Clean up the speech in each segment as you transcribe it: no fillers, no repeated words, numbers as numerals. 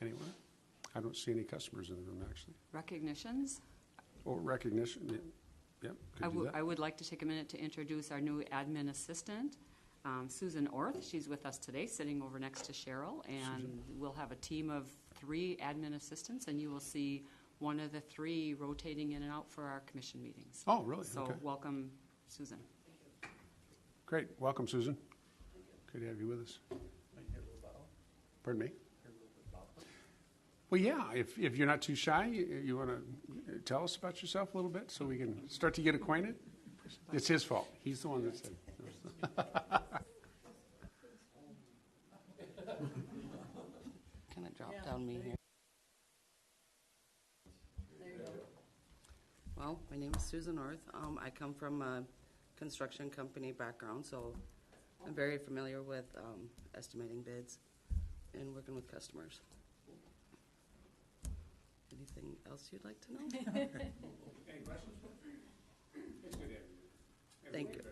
Anyone? I don't see any customers in the room, actually. Recognitions. Oh, recognition. Yep. I would like to take a minute to introduce our new admin assistant, Susan Orth. She's with us today, sitting over next to Cheryl, and Susan. We'll have a team of 3 admin assistants, and you will see one of the 3 rotating in and out for our commission meetings. Oh, really? So okay. Welcome, Susan. Great. Welcome, Susan. Good to have you with us. Pardon me? Well, yeah, if you're not too shy, you want to tell us about yourself a little bit so we can start to get acquainted? It's his fault. He's the one that said. Kind of drop down me here. Well, my name is Susan Orth. I come from a construction company background, so I'm very familiar with estimating bids and working with customers. Anything else you'd like to know? Any questions? It's good to have you. Thank you.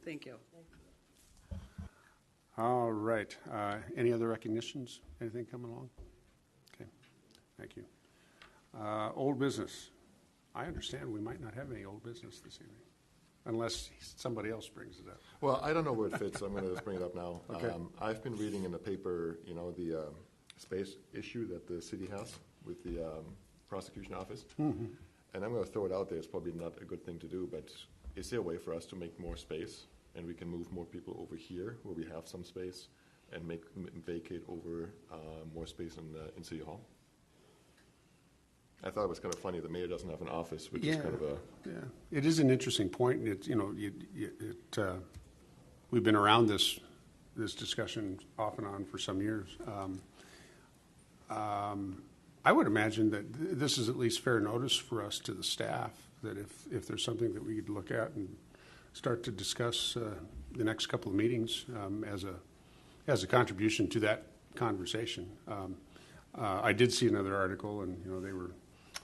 Thank you. All right. Any other recognitions? Anything coming along? Okay. Thank you. Old business. I understand we might not have any old business this evening, unless somebody else brings it up. Well, I don't know where it fits. I'm going to just bring it up now. Okay. I've been reading in the paper, the space issue that the city has with the prosecution office. Mm-hmm. And I'm going to throw it out there. It's probably not a good thing to do, but is there a way for us to make more space and we can move more people over here where we have some space and vacate over more space in City Hall? I thought it was kind of funny. The mayor doesn't have an office, which is kind of a... Yeah, it is an interesting point. We've been around this discussion off and on for some years. I would imagine that this is at least fair notice for us to the staff, that if there's something that we could look at and start to discuss the next couple of meetings as a contribution to that conversation. I did see another article, and they were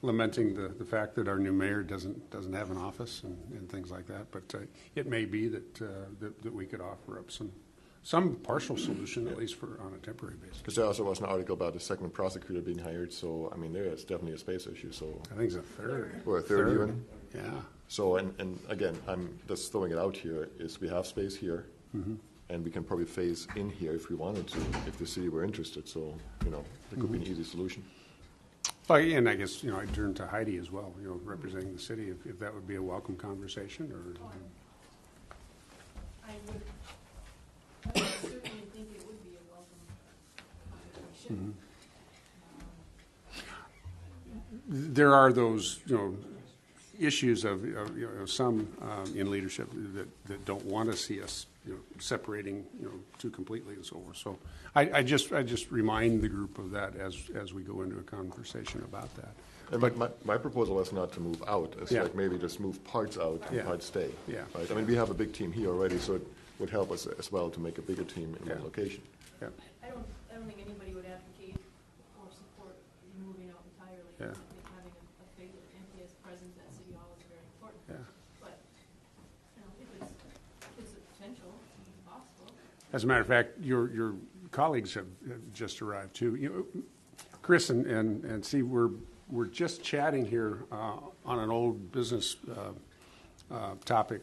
lamenting the fact that our new mayor doesn't have an office and things like that. But it may be that we could offer up some partial solution, at least on a temporary basis. Because there also was an article about the second prosecutor being hired, so I mean there is definitely a space issue. So I think it's a third. Or a third even. Yeah. So and again, I'm just throwing it out here. Is we have space here, mm-hmm. and we can probably phase in here if we wanted to, if the city were interested. So it could mm-hmm. be an easy solution. Well, and I guess I'd turn to Heidi as well, representing the city, if that would be a welcome conversation, or. I would certainly think it would be a welcome conversation. Mm-hmm. There are those, issues of some in leadership that don't want to see us, separating, too completely and so forth. So I just remind the group of that as we go into a conversation about that. And my proposal is not to move out. It's like maybe just move parts out and parts stay. Yeah. Right. I mean, we have a big team here already, so it would help us as well to make a bigger team in one location. Yeah. I don't think anybody would advocate or support moving out entirely. Yeah. I think having a big MPS presence at City Hall is very important. Yeah. But if it's a potential, it's possible. As a matter of fact, your colleagues have just arrived too. Chris and Steve, we're just chatting here on an old business topic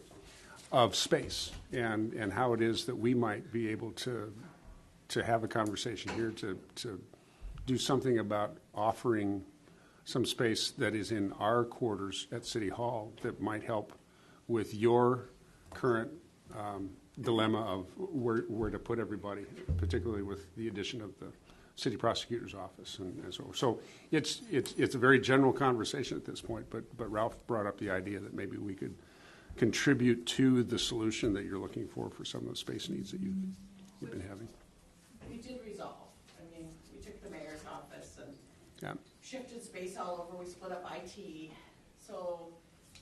of space and how it is that we might be able to have a conversation here to do something about offering some space that is in our quarters at City Hall that might help with your current dilemma of where to put everybody, particularly with the addition of the city prosecutor's office and so on. So it's a very general conversation at this point, but Ralph brought up the idea that maybe we could contribute to the solution that you're looking for some of the space needs that you've been having. We did resolve. I mean, we took the mayor's office and shifted space all over. We split up IT. So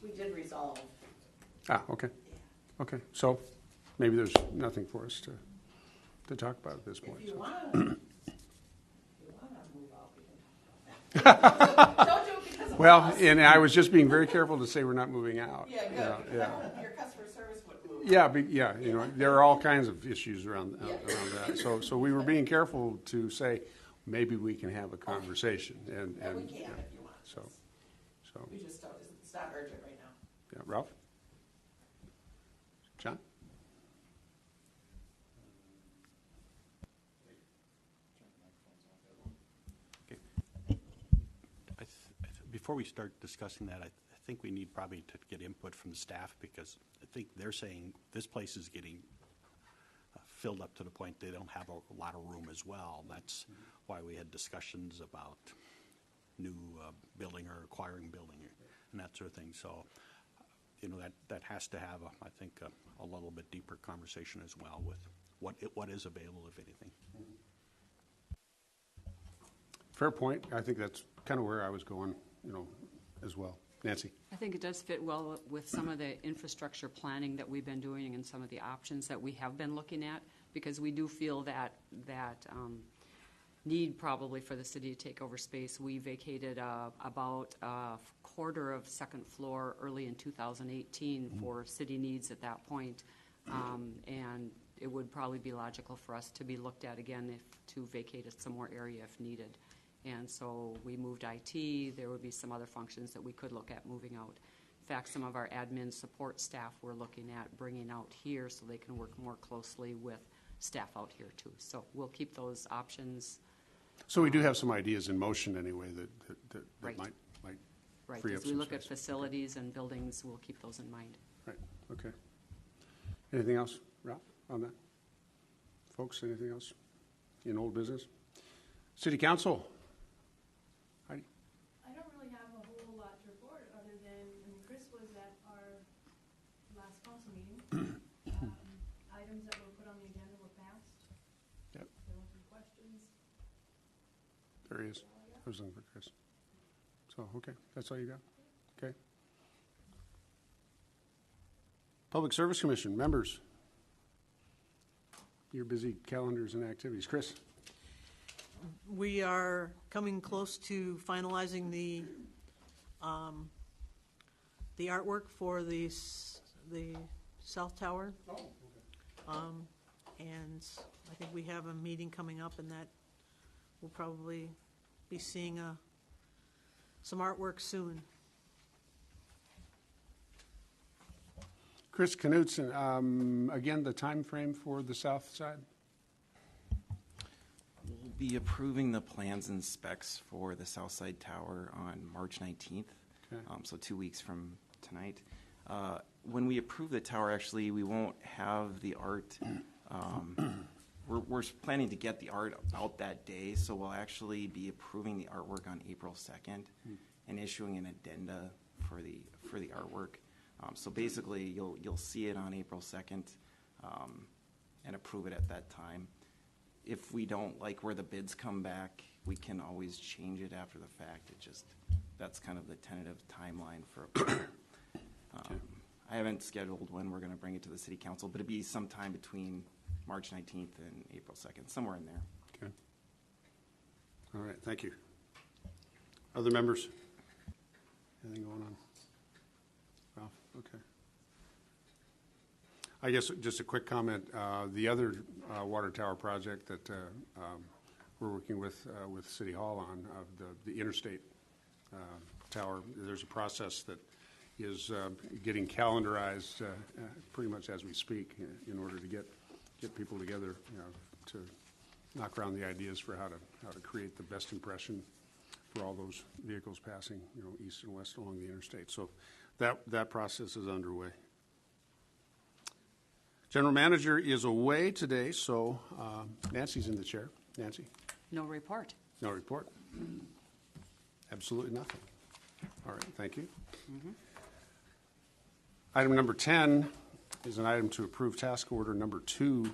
we did resolve. Okay. Yeah. Okay. So maybe there's nothing for us to talk about at this point. If you want to move out, we can talk about that. Don't do it because of us. And I was just being very careful to say we're not moving out. Yeah, good. Your customer service would move. Yeah, there are all kinds of issues around that. So we were being careful to say maybe we can have a conversation. And we can if you want. So, We just don't, it's not urgent right now. yeah, Ralph? John? Before we start discussing that, I think we need probably to get input from the staff, because I think they're saying this place is getting filled up to the point they don't have a lot of room as well. That's why we had discussions about new building or acquiring building and that sort of thing. So, that has to have, I think, a little bit deeper conversation as well with what is available, if anything. Fair point. I think that's kind of where I was going, as well. Nancy? I think it does fit well with some of the infrastructure planning that we've been doing and some of the options that we have been looking at, because we do feel that need probably for the city to take over space. We vacated about a quarter of second floor early in 2018 for city needs at that point. And it would probably be logical for us to be looked at again to vacate some more area if needed. And so we moved IT. There would be some other functions that we could look at moving out. In fact, some of our admin support staff we're looking at bringing out here so they can work more closely with staff out here too. So we'll keep those options. So we do have some ideas in motion anyway that Right. might Right, free up as we some look at space. facilities and buildings, we'll keep those in mind. Right, okay. Anything else, Ralph, on that? Folks, anything else in old business? City Council? Heidi? I don't really have a whole lot to report other than, Chris was at our last council meeting. Items that were put on the agenda were passed. Yep, There were some questions. there he is. I was looking for Chris. So, okay, that's all you got? Okay. Public Service Commission, members. Your busy calendars and activities. Chris? We are coming close to finalizing the artwork for the South Tower. Oh, okay. And I think we have a meeting coming up, and that we'll probably be seeing some artwork soon. Chris Knudsen, again, the time frame for the south side? We'll be approving the plans and specs for the Southside Tower on March 19th, Okay. so 2 weeks from tonight. When we approve the tower, actually, we won't have the art. We're planning to get the art out that day, so we'll actually be approving the artwork on April 2nd and issuing an addenda for the artwork. So basically, you'll see it on April 2nd and approve it at that time. If we don't like where the bids come back, we can always change it after the fact. That's kind of the tentative timeline for approval. I haven't scheduled when we're going to bring it to the City Council, but it'd be sometime between March 19th and April 2nd, somewhere in there. Okay. All right, thank you. Other members? Anything going on? Ralph, okay. I guess just a quick comment. The other water tower project that we're working with City Hall on, the interstate tower, there's a process that is getting calendarized pretty much as we speak in order to get people together, to knock around the ideas for how to create the best impression for all those vehicles passing, east and west along the interstate. So that process is underway. General Manager is away today, so Nancy's in the chair. Nancy? No report. No report? Absolutely nothing. All right, thank you. Item number 10 is an item to approve task order number 2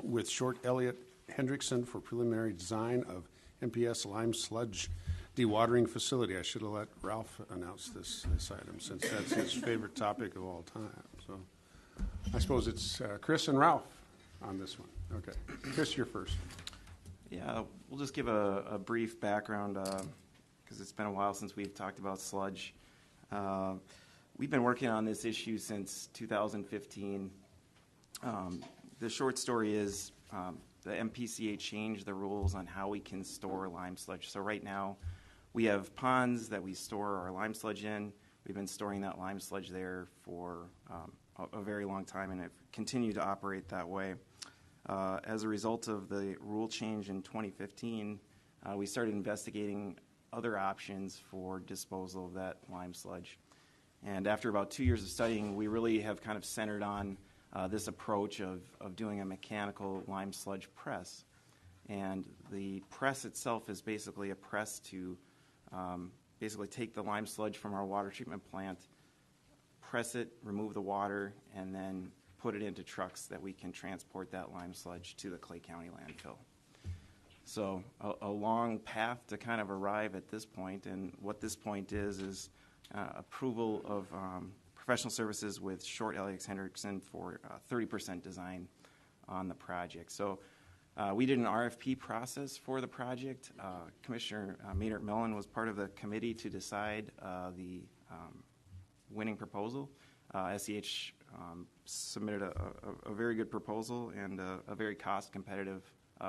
with Short Elliott Hendrickson for preliminary design of MPS lime sludge dewatering facility. I should have let Ralph announce this item since that's his favorite topic of all time. So I suppose it's Chris and Ralph on this one. Okay. Chris, you're first. Yeah, we'll just give a brief background because it's been a while since we've talked about sludge. We've been working on this issue since 2015. The short story is the MPCA changed the rules on how we can store lime sludge. So right now, we have ponds that we store our lime sludge in. We've been storing that lime sludge there for a very long time, and have continued to operate that way. As a result of the rule change in 2015, we started investigating other options for disposal of that lime sludge. And after about 2 years of studying, we really have kind of centered on this approach of doing a mechanical lime sludge press. And the press itself is basically a press to basically take the lime sludge from our water treatment plant, press it, remove the water, and then put it into trucks that we can transport that lime sludge to the Clay County landfill. So a long path to kind of arrive at this point, and what this point is approval of professional services with Short Alex Hendrickson for 30% design on the project. So we did an RFP process for the project. Commissioner Maynard Mellon was part of the committee to decide the winning proposal. SEH submitted a very good proposal and a very cost competitive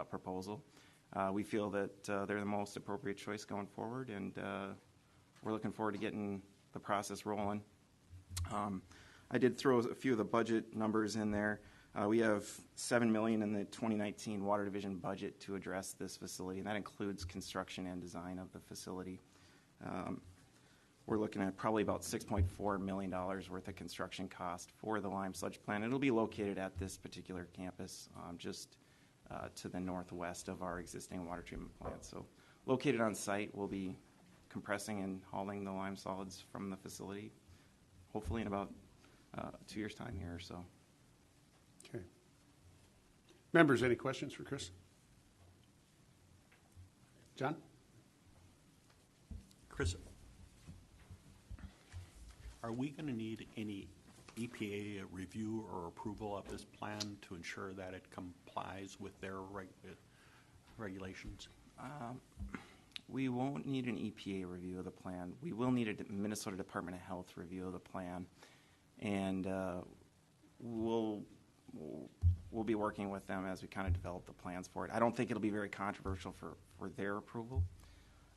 proposal. We feel that they're the most appropriate choice going forward, and we're looking forward to getting the process rolling. I did throw a few of the budget numbers in there. We have $7 million in the 2019 Water Division budget to address this facility, and that includes construction and design of the facility. We're looking at probably about $6.4 million worth of construction cost for the lime sludge plant. It'll be located at this particular campus, just to the northwest of our existing water treatment plant. So located on site, we'll be compressing and hauling the lime solids from the facility, hopefully in about 2 years' time here or so. Okay. Members, any questions for Chris? John? Chris, are we going to need any EPA review or approval of this plan to ensure that it complies with their regulations? We won't need an EPA review of the plan. We will need a Minnesota Department of Health review of the plan, and we'll be working with them as we kind of develop the plans for it. I don't think it'll be very controversial for their approval.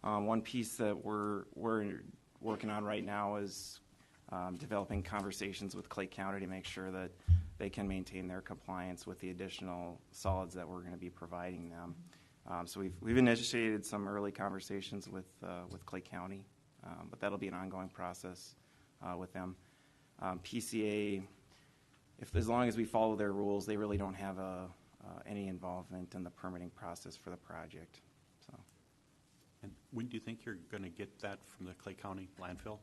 One piece that we're working on right now is developing conversations with Clay County to make sure that they can maintain their compliance with the additional solids that we're going to be providing them. So we've initiated some early conversations with Clay County, but that'll be an ongoing process with them. PCA, as long as we follow their rules, they really don't have any involvement in the permitting process for the project. So. And when do you think you're going to get that from the Clay County landfill?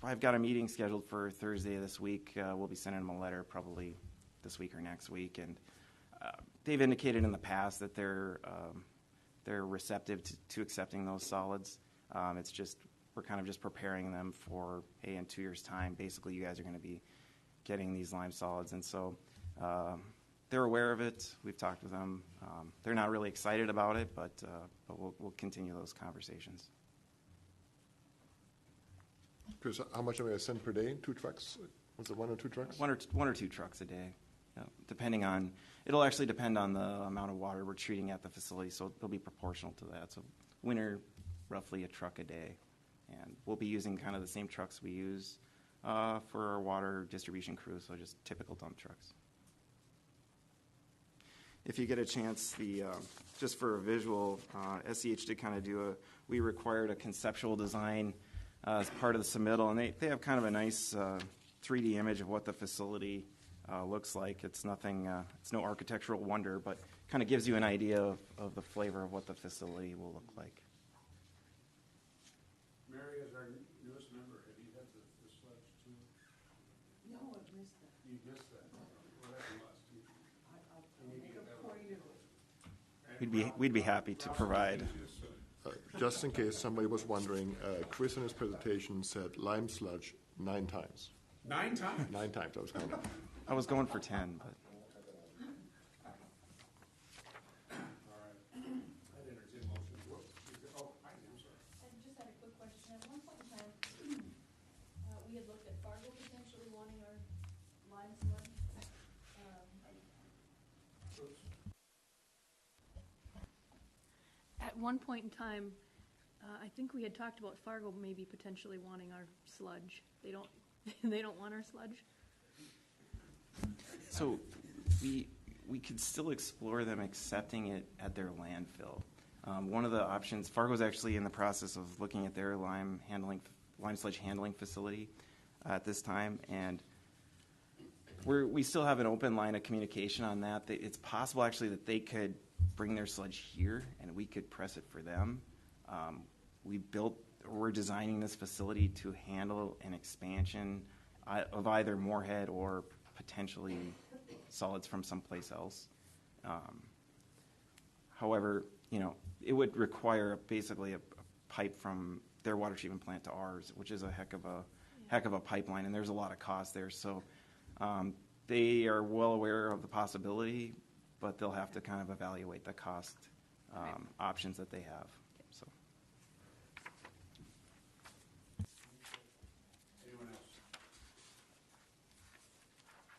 I've got a meeting scheduled for Thursday this week. We'll be sending them a letter probably this week or next week, and they've indicated in the past that they're receptive to accepting those solids. It's just we're kind of just preparing them for, hey, in 2 years' time, basically you guys are going to be getting these lime solids, and so they're aware of it. We've talked with them. They're not really excited about it, but we'll continue those conversations. Chris, how much am I going to send per day? 2 trucks? Was it 1 or 2 trucks? One or two trucks a day, depending on. It'll actually depend on the amount of water we're treating at the facility, so they'll be proportional to that. So winter, roughly a truck a day, and we'll be using kind of the same trucks we use for our water distribution crew, so just typical dump trucks. If you get a chance, just for a visual, SEH did kind of we required a conceptual design as part of the submittal, and they have kind of a nice 3D image of what the facility looks like. It's nothing, it's no architectural wonder, but kind of gives you an idea of the flavor of what the facility will look like. Mary, as our newest member, have you had the sludge too? No, I've missed that. You missed that. Well, that's a loss too. I'll make a point of it. We'd be happy to provide. Just in case somebody was wondering, Chris in his presentation said lime sludge 9 times. 9 times? 9 times, I was counting. I was going for 10, but. All right. I'd entertain a motion. I'm sorry. I just had a quick question. At one point in time, we had looked at Fargo potentially wanting our lime sludge. At one point in time, I think we had talked about Fargo maybe potentially wanting our sludge. They don't, they don't want our sludge? So we could still explore them accepting it at their landfill. One of the options, Fargo's actually in the process of looking at their lime sludge handling facility at this time, and we still have an open line of communication on that. It's possible actually that they could bring their sludge here and we could press it for them. We're designing this facility to handle an expansion of either Moorhead or potentially solids from someplace else. However, it would require basically a pipe from their water treatment plant to ours, which is a heck of a pipeline, and there's a lot of cost there. So they are well aware of the possibility, but they'll have to kind of evaluate the cost options that they have. So. Anyone else?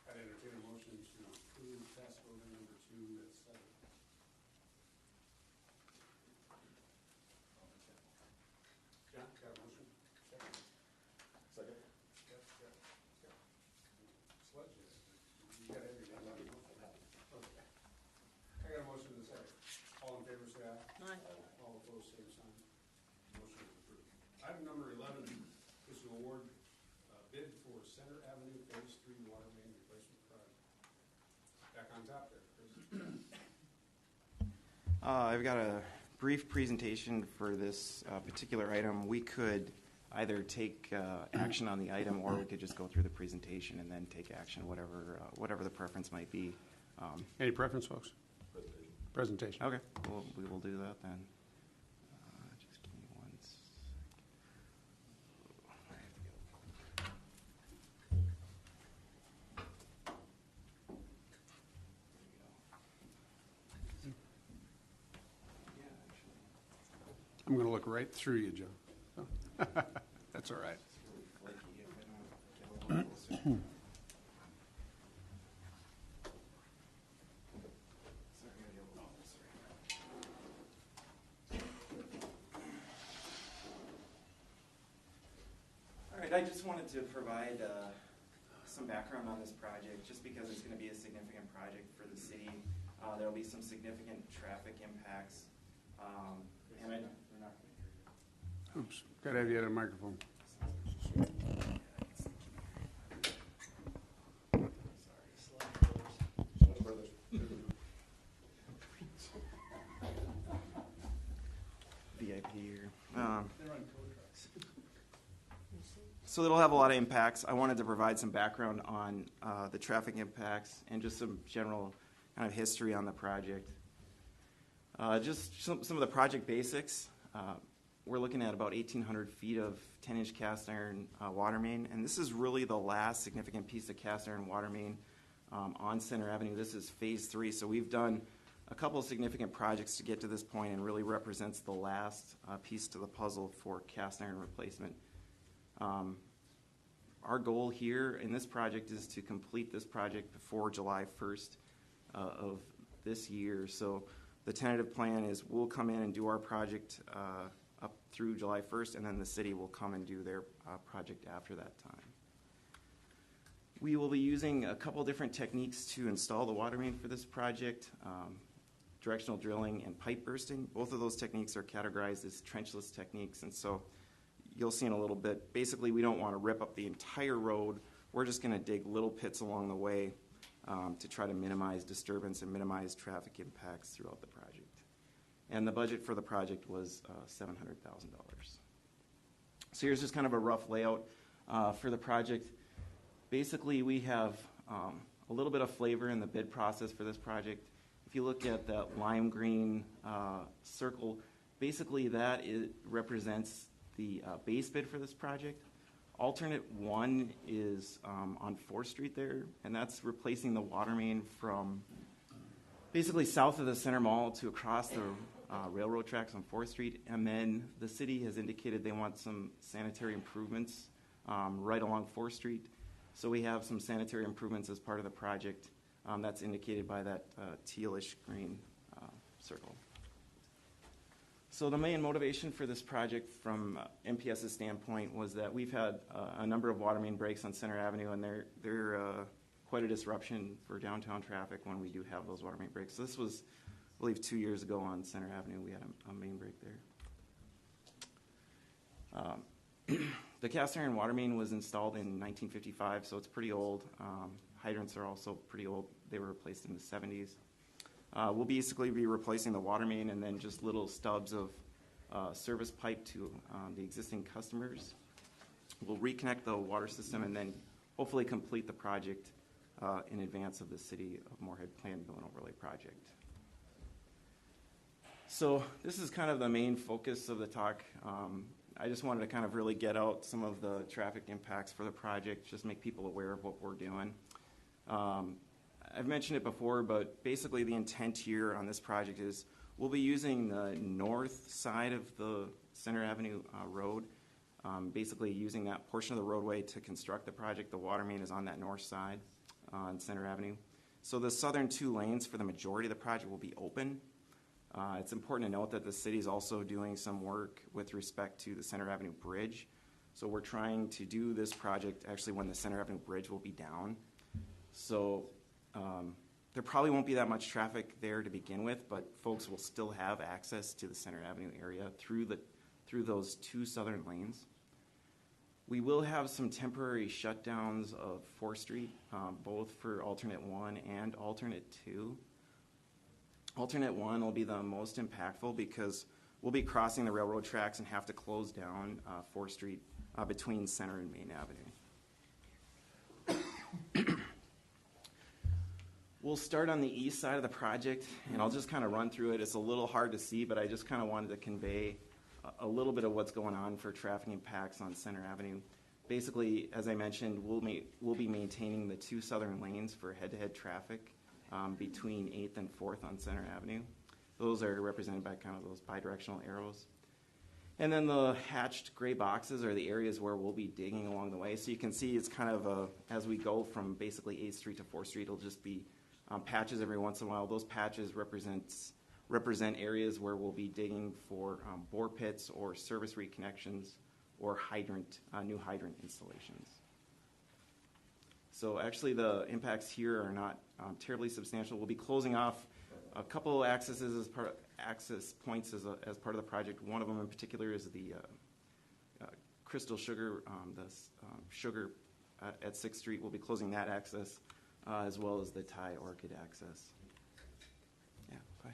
I'd entertain a motion to approve task order number 2 at 7. John, got a motion? Second. Second. Yep. Sludge it. You got everything. Okay. I got a motion in a second. All in favor, say aye. Aye. All opposed, same sign. Motion is approved. Item number 11 is to award bid for Center Avenue Phase 3 water main replacement project. Back on top there, Chris. I've got a brief presentation for this particular item. We could either take action on the item, or we could just go through the presentation and then take action, whatever the preference might be. Any preference, folks? Presentation. Okay, we will do that then. Just give me one sec. I'm going to look right through you, Joe. That's all right. All right, I just wanted to provide some background on this project, just because it's going to be a significant project for the city. There will be some significant traffic impacts. And I, Oops, got to have you at a microphone. VIP here. So it'll have a lot of impacts. I wanted to provide some background on the traffic impacts and just some general kind of history on the project. Just some of the project basics. We're looking at about 1,800 feet of 10-inch cast iron water main, and this is really the last significant piece of cast iron water main on Center Avenue. This is phase 3, so we've done a couple of significant projects to get to this point, and really represents the last piece to the puzzle for cast iron replacement. Our goal here in this project is to complete this project before July 1st of this year. So the tentative plan is we'll come in and do our project up through July 1st, and then the city will come and do their project after that time. We will be using a couple different techniques to install the water main for this project. Directional drilling and pipe bursting. Both of those techniques are categorized as trenchless techniques, and so you'll see in a little bit, basically we don't want to rip up the entire road. We're just going to dig little pits along the way to try to minimize disturbance and minimize traffic impacts throughout the project. And the budget for the project was $700,000. So here's just kind of a rough layout for the project. Basically, we have a little bit of flavor in the bid process for this project. If you look at that lime green circle, basically that represents the base bid for this project. Alternate 1 is on 4th Street there, and that's replacing the water main from basically south of the Center Mall to across the railroad tracks on 4th Street. And then the city has indicated they want some sanitary improvements right along 4th Street. So we have some sanitary improvements as part of the project. That's indicated by that tealish green circle. So the main motivation for this project from MPS's standpoint was that we've had a number of water main breaks on Center Avenue, and they're quite a disruption for downtown traffic when we do have those water main breaks. So this was, I believe, 2 years ago on Center Avenue, we had a main break there. The cast iron water main was installed in 1955, so it's pretty old. Hydrants are also pretty old. They were replaced in the 70s. We'll basically be replacing the water main and then just little stubs of service pipe to the existing customers. We'll reconnect the water system and then hopefully complete the project in advance of the City of Moorhead Planned Mill and Overlay project. So this is kind of the main focus of the talk. I just wanted to kind of really get out some of the traffic impacts for the project, just make people aware of what we're doing. I've mentioned it before, but basically the intent here on this project is we'll be using the north side of the Center Avenue road, basically using that portion of the roadway to construct the project. The water main is on that north side on Center Avenue. So the southern 2 lanes for the majority of the project will be open. It's important to note that the city is also doing some work with respect to the Center Avenue Bridge. So we're trying to do this project actually when the Center Avenue Bridge will be down. So there probably won't be that much traffic there to begin with, but folks will still have access to the Center Avenue area through those 2 southern lanes. We will have some temporary shutdowns of 4th Street, both for alternate 1 and alternate 2. Alternate 1 will be the most impactful because we'll be crossing the railroad tracks and have to close down 4th Street between Center and Main Avenue. We'll start on the east side of the project, and I'll just kind of run through it. It's a little hard to see, but I just kind of wanted to convey a little bit of what's going on for traffic impacts on Center Avenue. Basically, as I mentioned, we'll be maintaining the 2 southern lanes for head-to-head traffic between 8th and 4th on Center Avenue. Those are represented by kind of those bidirectional arrows. And then the hatched gray boxes are the areas where we'll be digging along the way. So you can see it's kind of as we go from basically 8th Street to 4th Street, it'll just be patches every once in a while. Those patches represent areas where we'll be digging for bore pits or service reconnections or new hydrant installations. So actually the impacts here are not terribly substantial. We'll be closing off a couple access points as part of the project. One of them in particular is the Crystal Sugar, sugar at 6th Street. We'll be closing that access as well as the Thai Orchid access. Yeah, bye.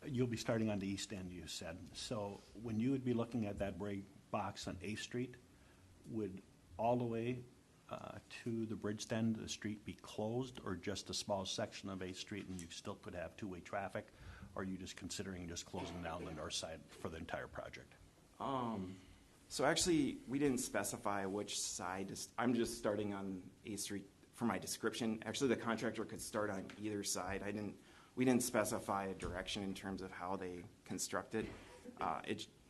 You'll be starting on the east end, you said. So when you would be looking at that break box on 8th Street, would all the way to the bridge end, the street be closed, or just a small section of 8th Street and you still could have 2-way traffic? Or are you just considering just closing down the north side for the entire project? So actually, we didn't specify which side. I'm just starting on 8th Street for my description. Actually, the contractor could start on either side. We didn't specify a direction in terms of how they constructed.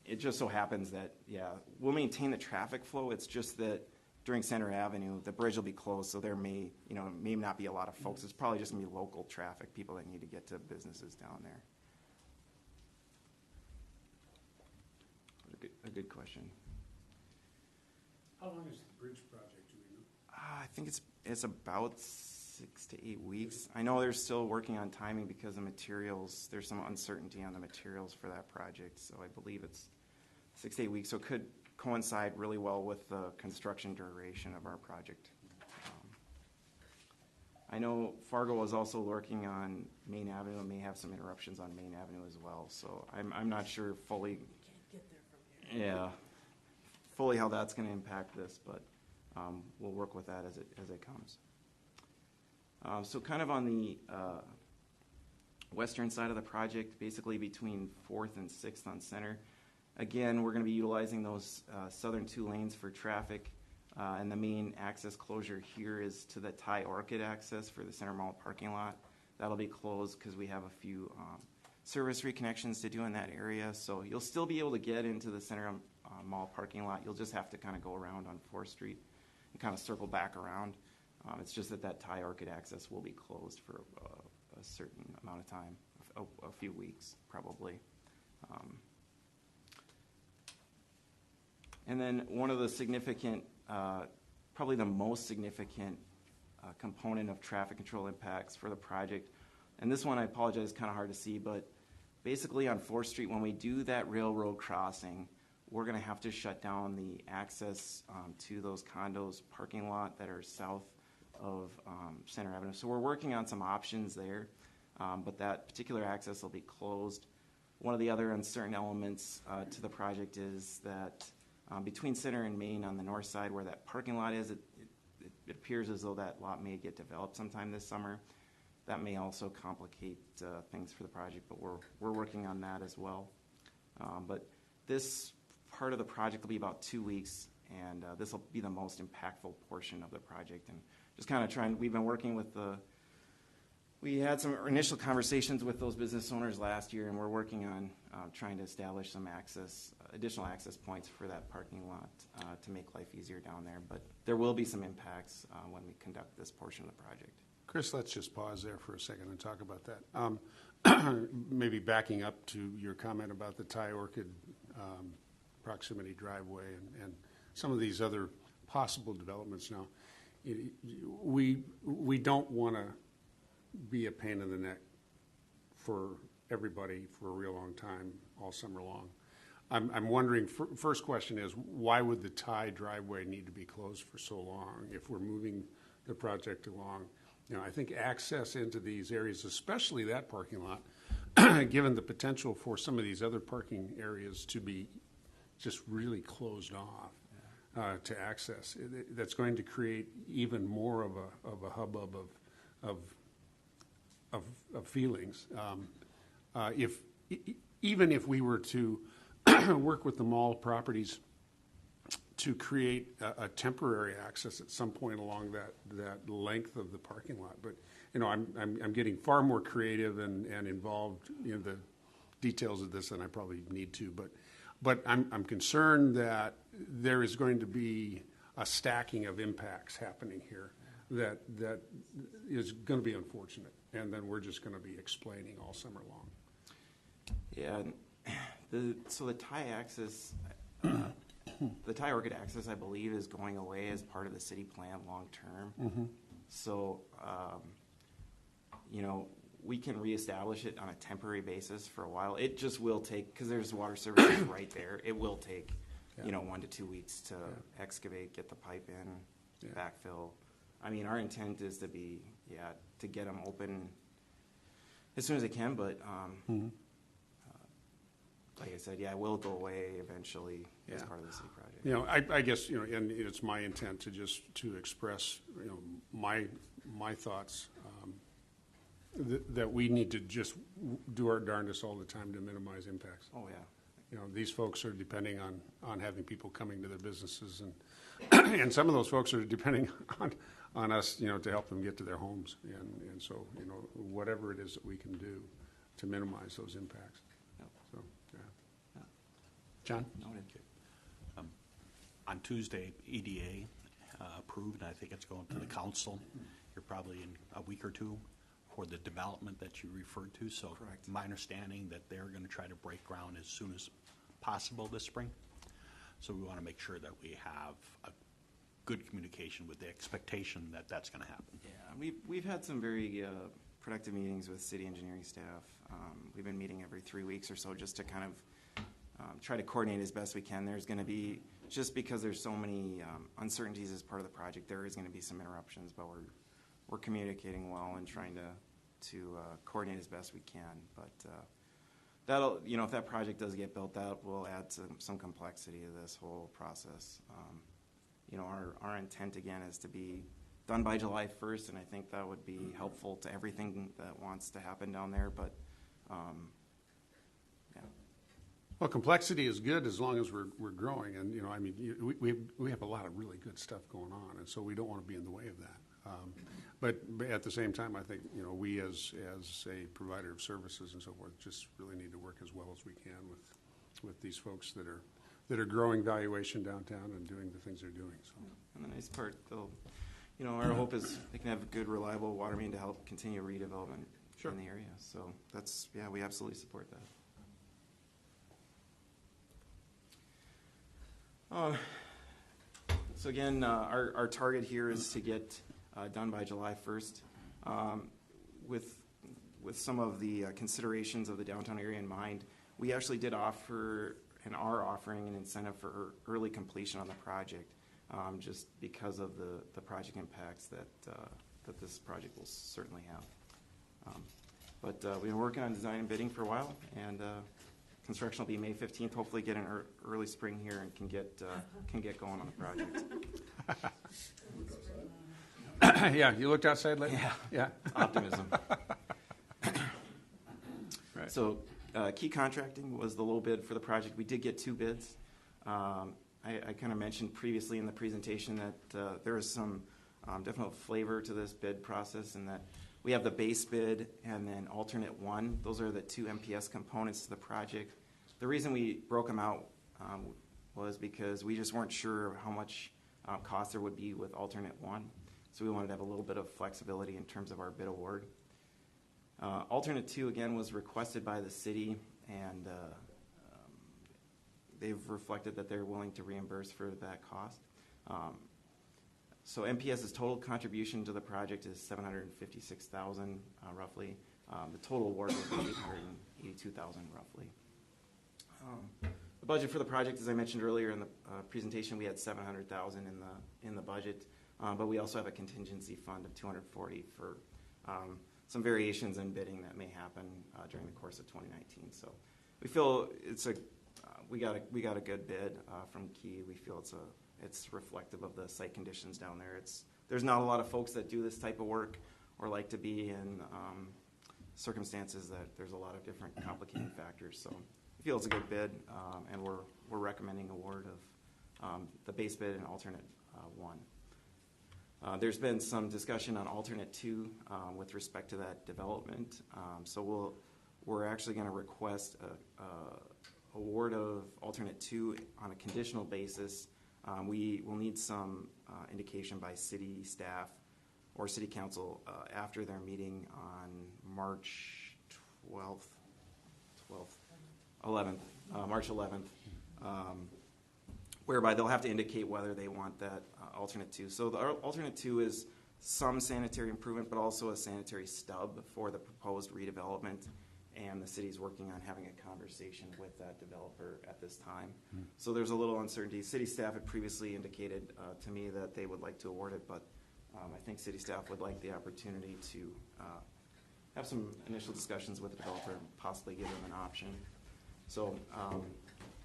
It just so happens that, yeah, we'll maintain the traffic flow. It's just that during Center Avenue, the bridge will be closed, so there may not be a lot of folks. It's probably just going to be local traffic, people that need to get to businesses down there. A good question. How long is the bridge project, do we know? I think it's about 6 to 8 weeks. I know they're still working on timing because of materials. There's some uncertainty on the materials for that project, so I believe it's 6 to 8 weeks. So it could coincide really well with the construction duration of our project. I know Fargo is also working on Main Avenue and may have some interruptions on Main Avenue as well. So I'm not sure fully. Can't get there from here. Yeah, fully how that's going to impact this, but we'll work with that as it comes. So kind of on the western side of the project, basically between 4th and 6th on Center. Again, we're going to be utilizing those southern 2 lanes for traffic, and the main access closure here is to the Thai Orchid access for the Center Mall parking lot. That'll be closed because we have a few service reconnections to do in that area. So you'll still be able to get into the Center Mall parking lot. You'll just have to kind of go around on 4th Street and kind of circle back around. It's just that Thai orchid access will be closed for a certain amount of time, a few weeks probably. And then one of the significant, probably the most significant component of traffic control impacts for the project, and this one I apologize, is kind of hard to see, but basically on 4th Street, when we do that railroad crossing, we're going to have to shut down the access to those condos parking lot that are south of Center Avenue. So we're working on some options there, but that particular access will be closed. One of the other uncertain elements to the project is that between Center and Main on the north side where that parking lot is, it appears as though that lot may get developed sometime this summer. That may also complicate things for the project, but we're working on that as well. But this part of the project will be about 2 weeks, and this will be the most impactful portion of the project. And just kind of trying, we've been working with we had some initial conversations with those business owners last year, and we're working on trying to establish some additional access points for that parking lot to make life easier down there. But there will be some impacts when we conduct this portion of the project. Chris, let's just pause there for a second and talk about that. Maybe backing up to your comment about the Thai Orchid proximity driveway and some of these other possible developments now. We don't want to be a pain in the neck for everybody for a real long time, all summer long. I'm wondering, first question is, why would the Thai driveway need to be closed for so long if we're moving the project along? I think access into these areas, especially that parking lot, given the potential for some of these other parking areas to be just really closed off to access, that's going to create even more of a hubbub of feelings. Even if we were to work with the mall properties to create a temporary access at some point along that length of the parking lot, but I'm getting far more creative and involved in the details of this than I probably need to. But I'm concerned that there is going to be a stacking of impacts happening here that is going to be unfortunate, and then we're just going to be explaining all summer long. Yeah, so the Thai access, the Thai orchid access, I believe, is going away as part of the city plan long term. Mm-hmm. So, we can reestablish it on a temporary basis for a while. It just will take, because there's water services right there, it will take, 1 to 2 weeks to excavate, get the pipe in, backfill. I mean, our intent is to to get them open as soon as they can, but like I said, it will go away eventually as part of the city project. I guess, and it's my intent to express, my thoughts, that we need to just do our darndest all the time to minimize impacts. Oh, yeah. These folks are depending on having people coming to their businesses, and some of those folks are depending on us, to help them get to their homes. And so, whatever it is that we can do to minimize those impacts. Yep. So, John? On Tuesday, EDA approved, and I think it's going to the council. You're probably in a week or two for the development that you referred to. So correct. My understanding that they're going to try to break ground as soon as possible this spring. So we want to make sure that we have a good communication with the expectation that that's going to happen. Yeah, we've had some very productive meetings with city engineering staff. We've been meeting every 3 weeks or so just to kind of try to coordinate as best we can. There's going to be, just because there's so many uncertainties as part of the project, there is going to be some interruptions, but we're communicating well and trying to coordinate as best we can. But that'll, if that project does get built, that will add some complexity to this whole process. Our intent again is to be done by July 1st, and I think that would be helpful to everything that wants to happen down there. But Well, complexity is good as long as we're growing, and we have a lot of really good stuff going on, and so we don't want to be in the way of that. But at the same time, I think we as a provider of services and so forth just really need to work as well as we can with these folks that are growing valuation downtown and doing the things they're doing. So. And the nice part, though, our hope is they can have a good, reliable water main to help continue redevelopment Sure. in the area. So that's, yeah, we absolutely support that. So again, our target here is to get done by July 1st. With some of the considerations of the downtown area in mind, we actually did offer and are offering an incentive for early completion on the project, just because of the project impacts that this project will certainly have. But we've been working on design and bidding for a while, and construction will be May 15th. Hopefully, get an early spring here and can get going on the project. Yeah, you looked outside lately? Yeah. Optimism. Right. So, key contracting was the low bid for the project. We did get 2 bids. I kind of mentioned previously in the presentation that there is some definite flavor to this bid process, and that we have the base bid and then alternate 1. Those are the 2 MPS components to the project. The reason we broke them out was because we just weren't sure how much cost there would be with alternate 1. So we wanted to have a little bit of flexibility in terms of our bid award. Alternate 2, again, was requested by the city, and they've reflected that they're willing to reimburse for that cost. So MPS's total contribution to the project is $756,000 roughly. The total award would be $882,000 roughly. The budget for the project, as I mentioned earlier in the presentation, we had $700,000 in the budget, but we also have a contingency fund of $240,000 for some variations in bidding that may happen during the course of 2019. So we feel we got a good bid from Key. We feel it's reflective of the site conditions down there. There's not a lot of folks that do this type of work or like to be in circumstances that there's a lot of different complicating factors. So we feel it's a good bid, and we're recommending award of the base bid and alternate 1. There's been some discussion on alternate 2 with respect to that development. So we're actually going to request a award of alternate 2 on a conditional basis. We will need some indication by city staff or city council after their meeting on March 11th, whereby they'll have to indicate whether they want that alternate 2. So the alternate 2 is some sanitary improvement, but also a sanitary stub for the proposed redevelopment, and the city's working on having a conversation with that developer at this time. So there's a little uncertainty. City staff had previously indicated to me that they would like to award it, but I think city staff would like the opportunity to have some initial discussions with the developer and possibly give them an option. So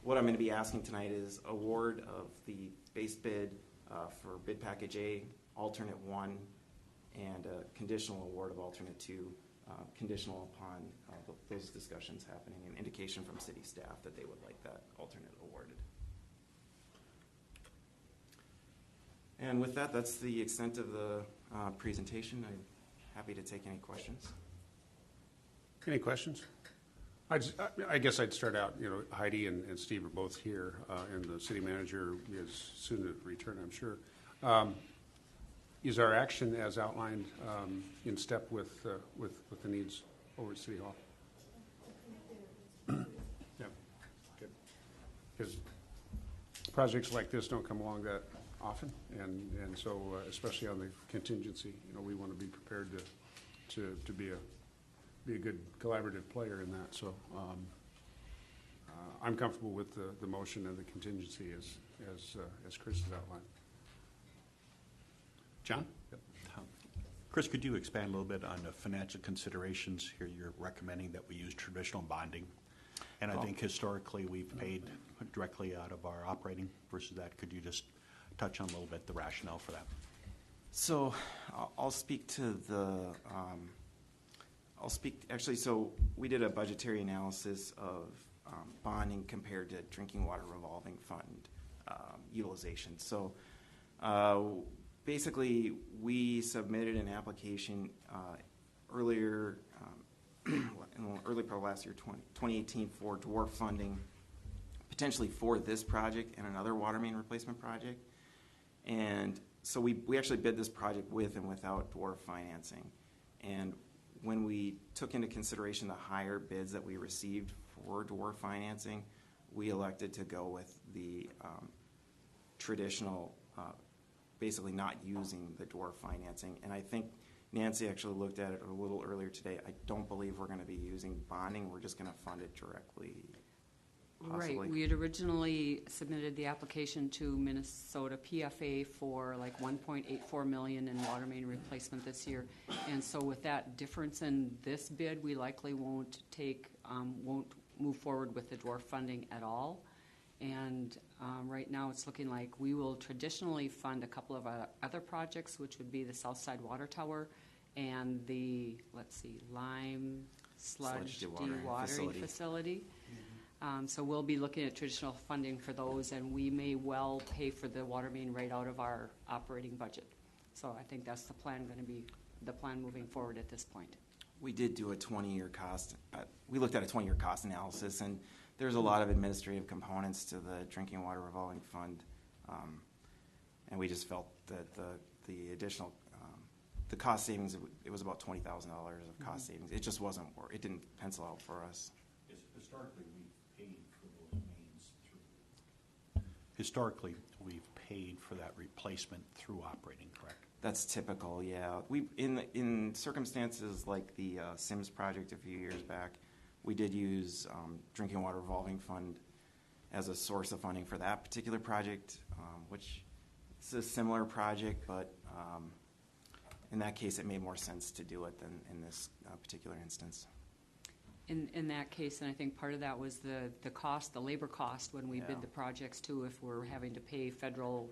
what I'm going to be asking tonight is award of the base bid for bid package A, alternate 1, and a conditional award of alternate 2, conditional upon those discussions happening and indication from city staff that they would like that alternate awarded. And with that, that's the extent of the presentation. I'm happy to take any questions. Any questions? I guess I'd start out, Heidi and Steve are both here, and the city manager is soon to return, I'm sure. Is our action as outlined in step with the needs over at City Hall? Yeah, good. Because projects like this don't come along that often, and so especially on the contingency, we want to be prepared to be a good collaborative player in that. So I'm comfortable with the motion and the contingency as Chris has outlined. John? Yep. Chris, could you expand a little bit on the financial considerations here? You're recommending that we use traditional bonding, and I think historically we've paid directly out of our operating versus that. Could you just touch on a little bit the rationale for that? So I'll speak to so we did a budgetary analysis of bonding compared to drinking water revolving fund utilization. So basically, we submitted an application earlier, in the early part of last year, 2018, for dwarf funding, potentially for this project and another water main replacement project. And so we actually bid this project with and without dwarf financing. And when we took into consideration the higher bids that we received for dwarf financing, we elected to go with the traditional, basically not using the dwarf financing. And I think Nancy actually looked at it a little earlier today. I don't believe we're going to be using bonding. We're just going to fund it directly. Possibly. Right, we had originally submitted the application to Minnesota PFA for like 1.84 million in water main replacement this year. And so with that difference in this bid, we likely won't move forward with the dwarf funding at all. And right now it's looking like we will traditionally fund a couple of other projects, which would be the Southside Water Tower and the, lime sludge dewatering facility. So we'll be looking at traditional funding for those, and we may well pay for the water main right out of our operating budget. So I think that's the plan going to be, the plan moving forward at this point. We did do a 20-year cost. We looked at a 20-year cost analysis, and there's a lot of administrative components to the drinking water revolving fund, and we just felt that the additional the cost savings, it was about $20,000 of cost savings. It just wasn't, it didn't pencil out for us. Historically, we've paid for those mains through. Historically, we've paid for that replacement through operating, correct? That's typical, yeah. We in circumstances like the Sims project a few years back, we did use drinking water revolving fund as a source of funding for that particular project, which is a similar project, but in that case, it made more sense to do it than in this particular instance. In that case, and I think part of that was the cost, the labor cost when we bid the projects too. If we're having to pay federal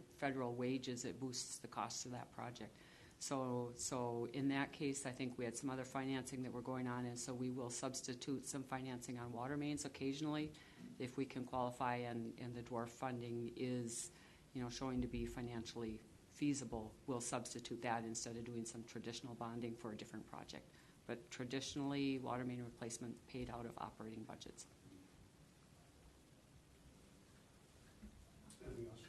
wages, it boosts the cost of that project. So in that case, I think we had some other financing that were going on, and so we will substitute some financing on water mains occasionally if we can qualify, and the dwarf funding is, showing to be financially feasible. We'll substitute that instead of doing some traditional bonding for a different project. But traditionally, water main replacement paid out of operating budgets. Anything else?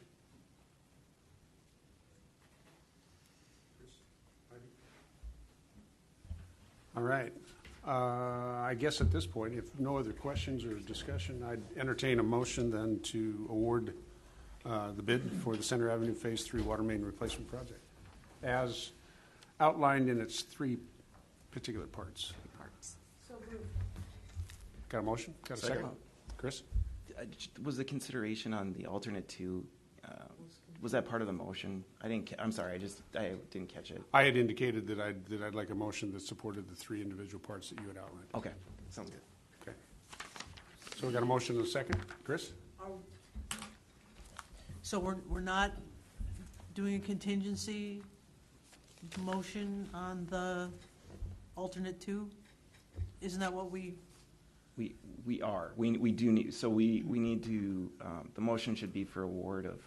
All right. I guess at this point, if no other questions or discussion, I'd entertain a motion then to award the bid for the Center Avenue Phase 3 water main replacement project as outlined in its three particular parts. So moved. Got a motion? Got a second? Chris? Was the consideration on the alternate two, was that part of the motion? I'm sorry, I didn't catch it. I had indicated that I'd like a motion that supported the three individual parts that you had outlined. Okay, sounds good. Okay. So we got a motion and a second. Chris? So we're not doing a contingency motion on the alternate two? Isn't that what we? We are. We do need, so we need to, the motion should be for award of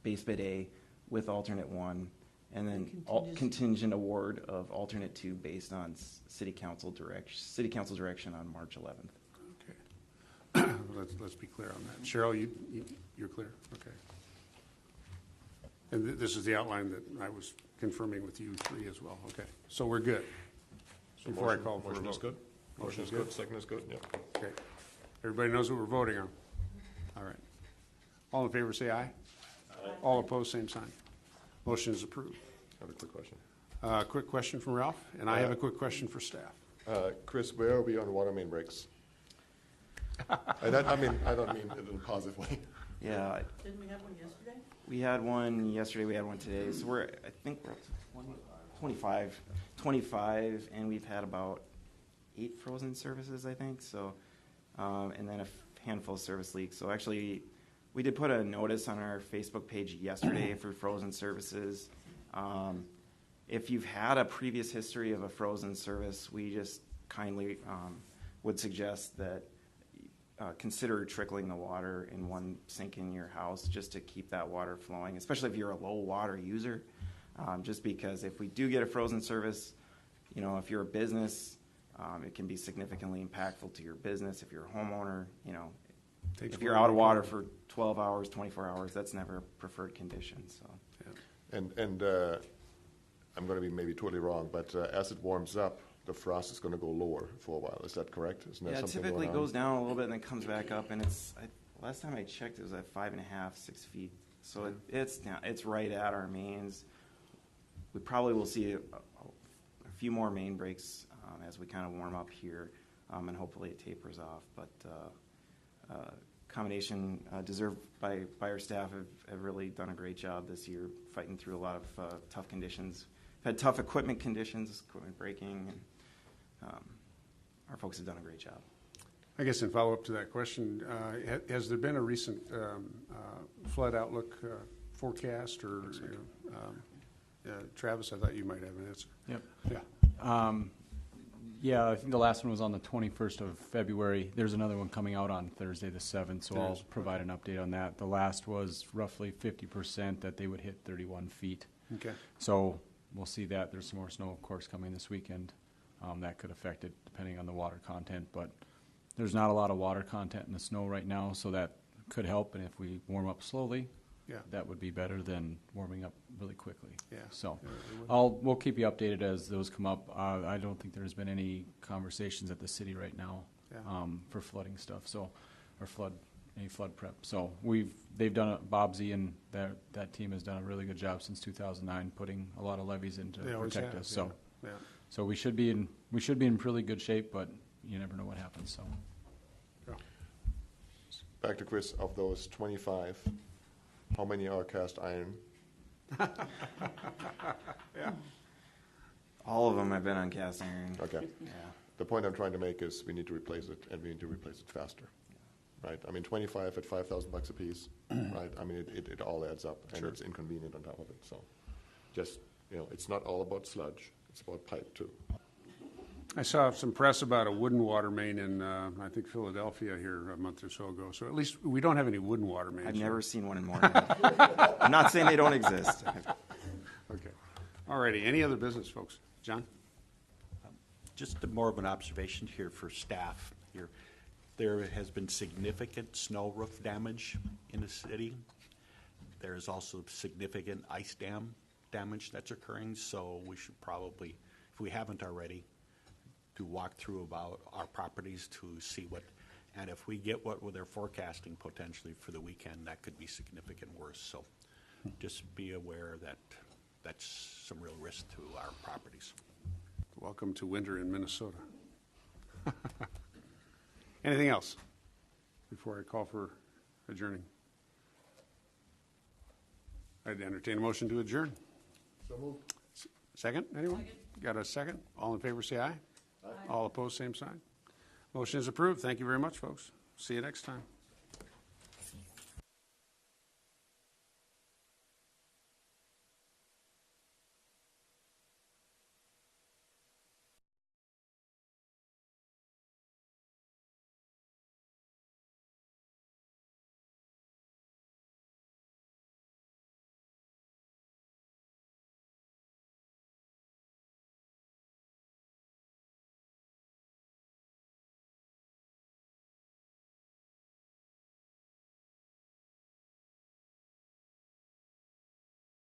base bid A with alternate one, and then contingent award of alternate two based on city council direction on March 11th. Okay. Let's be clear on that. Cheryl, you're clear? Okay. And this is the outline that I was confirming with you three as well. Okay. So we're good. So Before I call for a motion is vote. good. Motion is good. Second is good. Yep. Okay. Everybody knows what we're voting on. All right. All in favor, say aye. Aye. All opposed, same sign. Motion is approved. I have a quick question. Quick question from Ralph, and I have a quick question for staff. Chris, where are we on water main breaks? I don't mean it in a positive way. Yeah, Didn't we have one yesterday? we had one yesterday, we had one today, so I think we're up to 25, and we've had about 8 frozen services, I think, so, and then a handful of service leaks. So actually, we did put a notice on our Facebook page yesterday for frozen services. If you've had a previous history of a frozen service, we just kindly would suggest that consider trickling the water in one sink in your house just to keep that water flowing, especially if you're a low water user. Just because if we do get a frozen service, if you're a business, it can be significantly impactful to your business. If you're a homeowner, if you're out of water for 12 hours, 24 hours, that's never a preferred condition. So, And I'm going to be maybe totally wrong, but as it warms up, the frost is going to go lower for a while. Is that correct? Isn't that Yeah, it something typically going on? goes down a little bit and then comes back up, and last time I checked, it was at 5.5, 6 feet. So it's down, it's right at our mains. We probably will see a few more main breaks as we kind of warm up here, and hopefully it tapers off. But combination deserved by our staff have really done a great job this year, fighting through a lot of tough conditions. We've had tough equipment conditions, equipment breaking, and our folks have done a great job. I guess in follow-up to that question, has there been a recent flood outlook forecast, or Travis? I thought you might have an answer. Yep. Yeah. Yeah, I think the last one was on the 21st of February. There's another one coming out on Thursday the 7th, so I'll provide an update on that. The last was roughly 50% that they would hit 31 feet. Okay. So we'll see that. There's some more snow, of course, coming this weekend. That could affect it depending on the water content, but there's not a lot of water content in the snow right now, so that could help. And if we warm up slowly, that would be better than warming up really quickly. Yeah. So we'll keep you updated as those come up. I don't think there's been any conversations at the city right now for flooding stuff. So, or any flood prep. So they've done it. Bob Z and that team has done a really good job since 2009, putting a lot of levees in to protect us. So, so we should be in really good shape, but you never know what happens. So. Back to Chris, of those 25, how many are cast iron? Yeah. All of them have been on cast iron. Okay. Yeah. The point I'm trying to make is we need to replace it, and we need to replace it faster. Right? I mean, 25 at $5,000 a piece, right? I mean, it all adds up, and it's inconvenient on top of it. So just, it's not all about sludge. It's about pipe, too. I saw some press about a wooden water main in, I think, Philadelphia here a month or so ago. So at least we don't have any wooden water mains. I've never seen one in Moorhead. I'm not saying they don't exist. Okay. All righty. Any other business, folks? John? Just more of an observation here for staff here. There has been significant snow roof damage in the city. There is also significant ice dam damage that's occurring, so we should probably, if we haven't already, to walk through about our properties to see what, and if we get what they're forecasting potentially for the weekend, that could be significant worse. So just be aware that that's some real risk to our properties. Welcome to winter in Minnesota. Anything else before I call for adjourning? I'd entertain a motion to adjourn. So moved. Second, anyone? Got a second? All in favor, say aye. All opposed, same sign. Motion is approved. Thank you very much, folks. See you next time.